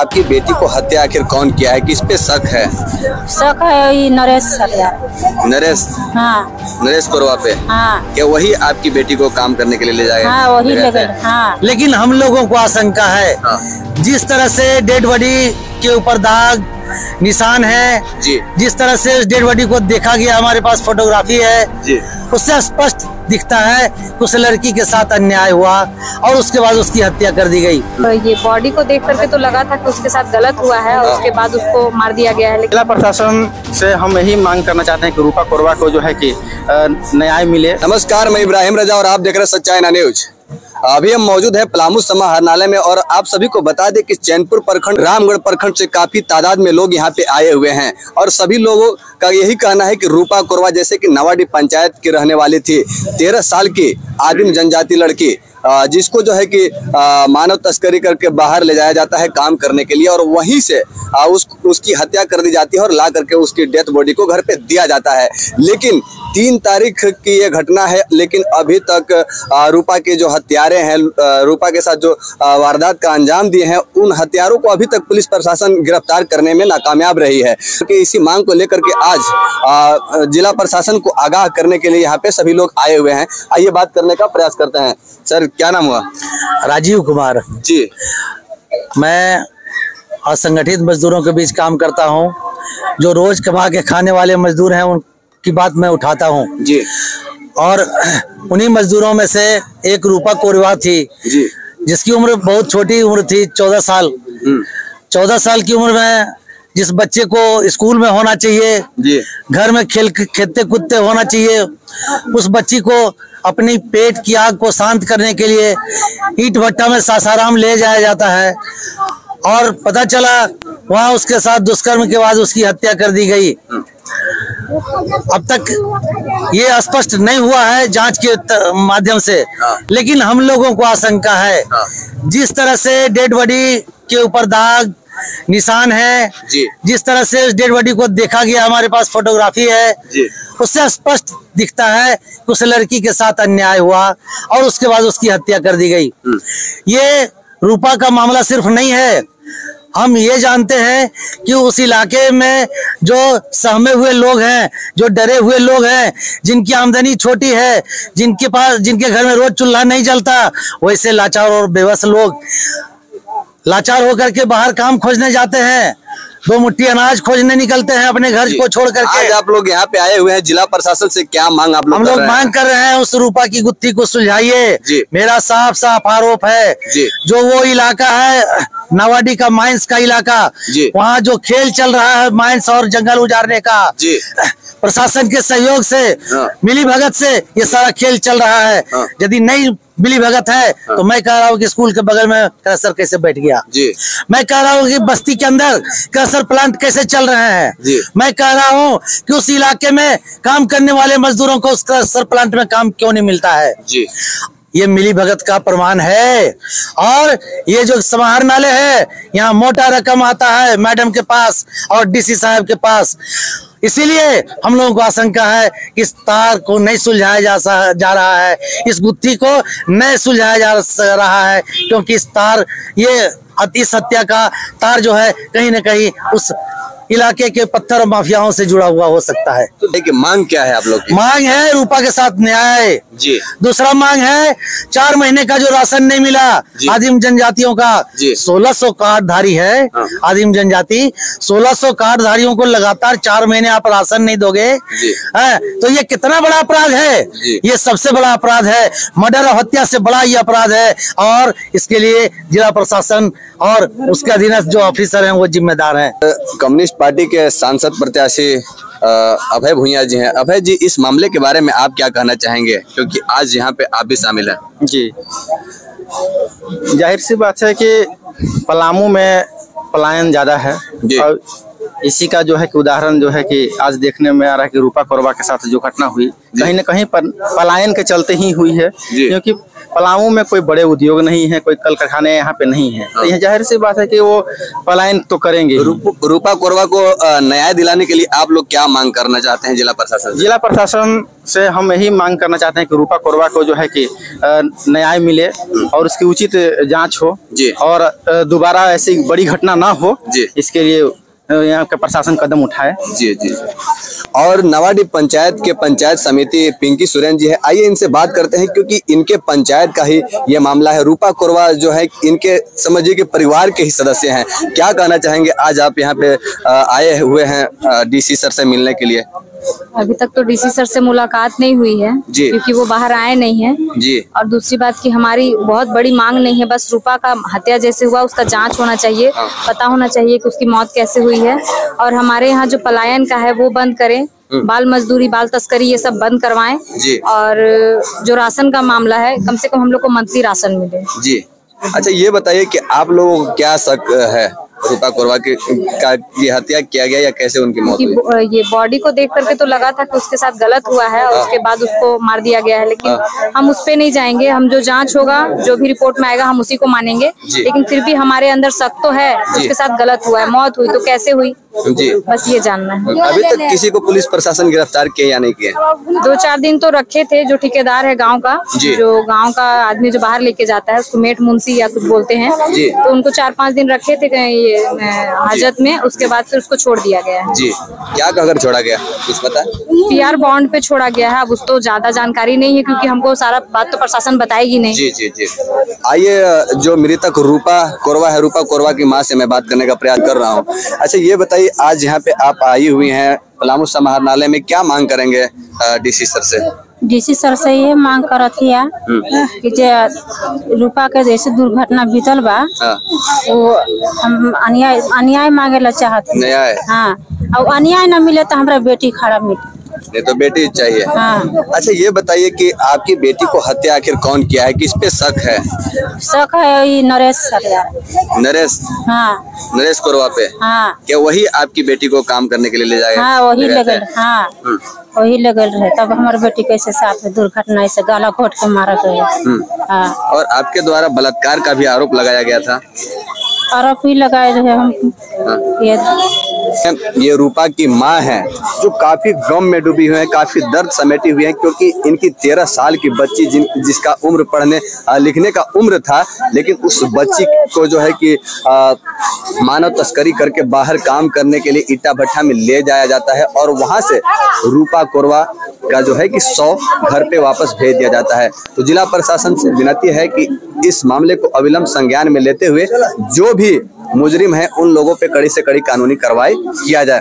आपकी बेटी को हत्या आखिर कौन किया है, किस पे शक है? शक है ये नरेश सरदार। नरेश? हाँ। नरेश कोरवा पे? हाँ। क्या वही आपकी बेटी को काम करने के लिए ले जाएगा? हाँ वही ले गए। हाँ। लेकिन हम लोगों को आशंका है, जिस तरह से डेड बॉडी के ऊपर दाग निशान है जी, जिस तरह से उस डेड बॉडी को देखा गया, हमारे पास फोटोग्राफी है जी, उससे स्पष्ट दिखता है कि उस लड़की के साथ अन्याय हुआ और उसके बाद उसकी हत्या कर दी गई। तो ये बॉडी को देख करके तो लगा था कि उसके साथ गलत हुआ है और उसके बाद उसको मार दिया गया है। जिला प्रशासन से हम यही मांग करना चाहते हैं कि रूपा कोरवा को जो है कि न्याय मिले। नमस्कार, मैं इब्राहिम रजा और आप देख रहे हैं सच्चाई ना न्यूज। अभी हम मौजूद है पलामू समाहरणालय में और आप सभी को बता दें कि चैनपुर प्रखंड, रामगढ़ प्रखंड से काफी तादाद में लोग यहाँ पे आए हुए हैं और सभी लोगों का यही कहना है कि रूपा कोरवा जैसे कि नवाडी पंचायत की रहने वाली थी, 13 साल की आदिम जनजाति लड़की, जिसको जो है कि मानव तस्करी करके बाहर ले जाया जाता है काम करने के लिए और वहीं से उसकी हत्या कर दी जाती है और ला करके उसकी डेथ बॉडी को घर पे दिया जाता है। लेकिन 3 तारीख की ये घटना है, लेकिन अभी तक रूपा के जो हत्यारे हैं, रूपा के साथ जो वारदात का अंजाम दिए हैं, उन हत्यारों को अभी तक पुलिस प्रशासन गिरफ्तार करने में नाकामयाब रही है। क्योंकि इसी मांग को लेकर के आज जिला प्रशासन को आगाह करने के लिए यहाँ पे सभी लोग आए हुए हैं। आइए बात करने का प्रयास करते हैं। सर, क्या नाम हुआ? राजीव कुमार जी। मैं असंगठित मजदूरों के बीच काम करता हूं। जो रोज कमा के खाने वाले मजदूर हैं उनकी बात मैं उठाता हूं जी। और उन्हीं मजदूरों में से एक रूपा कोरवा थी जी, जिसकी उम्र बहुत छोटी उम्र थी, 14 साल। 14 साल की उम्र में जिस बच्चे को स्कूल में होना चाहिए जी, घर में खेलते कूदते होना चाहिए, उस बच्ची को अपनी पेट की आग को शांत करने के लिए ईंट भट्टा में सासाराम ले जाया जाता है और पता चला वहां उसके साथ दुष्कर्म के बाद उसकी हत्या कर दी गई। अब तक ये स्पष्ट नहीं हुआ है जांच के माध्यम से, लेकिन हम लोगों को आशंका है, जिस तरह से डेड बॉडी के ऊपर दाग निशान है जी, जिस तरह से उस डेड बॉडी को देखा गया, हमारे पास फोटोग्राफी है जी, उससे स्पष्ट दिखता है कि उस लड़की के साथ अन्याय हुआ और उसके बाद उसकी हत्या कर दी गई। ये रूपा का मामला सिर्फ नहीं है, हम ये जानते हैं कि उस इलाके में जो सहमे हुए लोग हैं, जो डरे हुए लोग हैं, जिनकी आमदनी छोटी है, जिनके घर में रोज चूल्हा नहीं जलता, वैसे लाचार और बेबस लोग लाचार होकर के बाहर काम खोजने जाते हैं, 2 मुट्ठी अनाज खोजने निकलते हैं अपने घर को छोड़ करके। आज आप लोग यहाँ पे आए हुए हैं, जिला प्रशासन से क्या मांग आप लोग? हम लोग मांग कर रहे हैं उस रूपा की गुत्थी को सुलझाइए। मेरा साफ साफ आरोप है, जो वो इलाका है नवाडी का, माइंस का इलाका, वहाँ जो खेल चल रहा है माइंस और जंगल उजाड़ने का, प्रशासन के सहयोग से, मिली भगत से ये सारा खेल चल रहा है। यदि नहीं मिली भगत है तो मैं कह रहा हूँ कि स्कूल के बगल में क्रशर कैसे बैठ गया जी, मैं कह रहा हूँ कि बस्ती के अंदर क्रशर प्लांट कैसे चल रहे हैं, मैं कह रहा हूँ कि उस इलाके में काम करने वाले मजदूरों को उस क्रशर प्लांट में काम क्यों नहीं मिलता है जी। ये मिली भगत का प्रमाण है। और ये जो समाहरणालय है, यहाँ मोटा रकम आता है मैडम के पास और डीसी साहब के पास, इसीलिए हम लोगों को आशंका है कि इस तार को नहीं सुलझाया जा रहा है, इस गुत्थी को नहीं सुलझाया जा रहा है, क्योंकि इस हत्या का तार जो है कहीं न कहीं उस इलाके के पत्थर माफियाओं से जुड़ा हुआ हो सकता है। तो देखिए, मांग क्या है आप लोग की? मांग है रूपा के साथ न्याय जी। दूसरा मांग है 4 महीने का जो राशन नहीं मिला आदिम जनजातियों का, 1600 कार्डधारी है आदिम जनजाति, 1600 कार्डधारियों को लगातार 4 महीने आप राशन नहीं दोगे तो ये कितना बड़ा अपराध है? ये सबसे बड़ा अपराध है, मर्डर और हत्या से बड़ा ये अपराध है और इसके लिए जिला प्रशासन और उसके अधीनस्थ जो ऑफिसर हैं वो जिम्मेदार हैं। कम्युनिस्ट पार्टी के सांसद प्रत्याशी अभय भुइयां जी हैं। अभय जी, इस मामले के बारे में आप क्या कहना चाहेंगे, क्योंकि आज यहाँ पे आप भी शामिल हैं? जी, जाहिर सी बात है कि पलामू में पलायन ज्यादा है और इसी का जो है कि उदाहरण जो है कि आज देखने में आ रहा है कि रूपा कोरवा के साथ जो घटना हुई कहीं न कहीं पलायन के चलते ही हुई है, क्योंकि पलामू में कोई बड़े उद्योग नहीं है, कोई कल कारखाने यहाँ पे नहीं है, तो यह जाहिर सी बात है कि वो पलायन तो करेंगे। रूपा कोरवा को न्याय दिलाने के लिए आप लोग क्या मांग करना चाहते हैं जिला प्रशासन से? जिला प्रशासन से हम यही मांग करना चाहते हैं कि रूपा कोरवा को जो है कि न्याय मिले और उसकी उचित जांच हो जी, और दोबारा ऐसी बड़ी घटना ना हो जी, इसके लिए यहाँ का प्रशासन कदम उठाए। जी जी। और नवाडी पंचायत के पंचायत समिति पिंकी सुरेन जी है, आइए इनसे बात करते हैं क्योंकि इनके पंचायत का ही ये मामला है। रूपा कोरवा जो है इनके समझिए कि परिवार के ही सदस्य हैं, क्या कहना चाहेंगे? आज आप यहाँ पे आए हुए हैं डीसी सर से मिलने के लिए। अभी तक तो डीसी सर से मुलाकात नहीं हुई है जी, क्योंकि वो बाहर आए नहीं हैं जी। और दूसरी बात कि हमारी बहुत बड़ी मांग नहीं है, बस रूपा का हत्या जैसे हुआ उसका जांच होना चाहिए, पता होना चाहिए कि उसकी मौत कैसे हुई है। और हमारे यहाँ जो पलायन का है वो बंद करें, बाल मजदूरी, बाल तस्करी ये सब बंद करवाएं जी। और जो राशन का मामला है कम से कम हम लोग को मंथली राशन मिले जी। अच्छा ये बताइए कि आप लोगों को क्या शक है रूपा कोरवा की हत्या किया गया या कैसे उनकी मौत हुई? ये बॉडी को देख करके तो लगा था कि उसके साथ गलत हुआ है और उसके बाद उसको मार दिया गया है, लेकिन हम उस पे नहीं जाएंगे। हम जो जांच होगा, जो भी रिपोर्ट में आएगा हम उसी को मानेंगे, लेकिन फिर भी हमारे अंदर शक तो है उसके साथ गलत हुआ है। मौत हुई तो कैसे हुई जी, बस ये जानना है। अभी तक किसी को पुलिस प्रशासन गिरफ्तार किया या नहीं किया? 2-4 दिन तो रखे थे, जो ठेकेदार है गांव का, जो गांव का आदमी जो बाहर लेके जाता है उसको मेट मुंशी या कुछ बोलते हैं, तो उनको 4-5 दिन रखे थे ये हाजत में, उसके बाद फिर उसको छोड़ दिया गया है जी। क्या कहकर छोड़ा गया कुछ पता? PR बॉन्ड पे छोड़ा गया है। अब उस तो ज्यादा जानकारी नहीं है क्योंकि हमको सारा बात तो प्रशासन बताएगी नहीं। जी जी जी। आइए जो मृतक रूपा कोरवा है, रूपा कोरवा की माँ से मैं बात करने का प्रयास कर रहा हूँ। अच्छा ये बताइए आज यहाँ पे आप आई हुई हैं पलामू समाहरणालय में, क्या मांग करेंगे डीसी सर से? डीसी सर से ये मांग करत हिया कि जे रूपा के जैसे दुर्घटना बीतल बा वो हम अन्याय मांगे ला चाहते हैं। हाँ, और अन्याय न मिले तो हमारा बेटी खड़ा मिले, नहीं तो बेटी चाहिए। हाँ। अच्छा ये बताइए कि आपकी बेटी को हत्या आखिर कौन किया है, किस पे शक है? शक है ये नरेश सर। नरेश? हाँ, नरेश कोरवा पे? हाँ। क्या वही आपकी बेटी को काम करने के लिए ले जाएगा? हाँ वही लगल, हाँ वही लगल रहे, तब हमारे बेटी कैसे साथ में दुर्घटना से गाला घोट के मारा गया। हाँ। और आपके द्वारा बलात्कार का भी आरोप लगाया गया था? आरोप ही लगाए रहे हम। ये रूपा की माँ है जो काफी गम में डूबी हुई है, काफी दर्द समेटी हुई है क्योंकि इनकी 13 साल की बच्ची जिसका उम्र पढ़ने लिखने का उम्र था, लेकिन उस बच्ची को जो है कि मानव तस्करी करके बाहर काम करने के लिए ईटा भट्टा में ले जाया जाता है और वहां से रूपा कोरवा का जो है कि 100 घर पे वापस भेज दिया जाता है। तो जिला प्रशासन से विनती है कि इस मामले को अविलंब संज्ञान में लेते हुए जो भी मुजरिम है उन लोगों पे कड़ी से कड़ी कानूनी कार्रवाई किया जाए।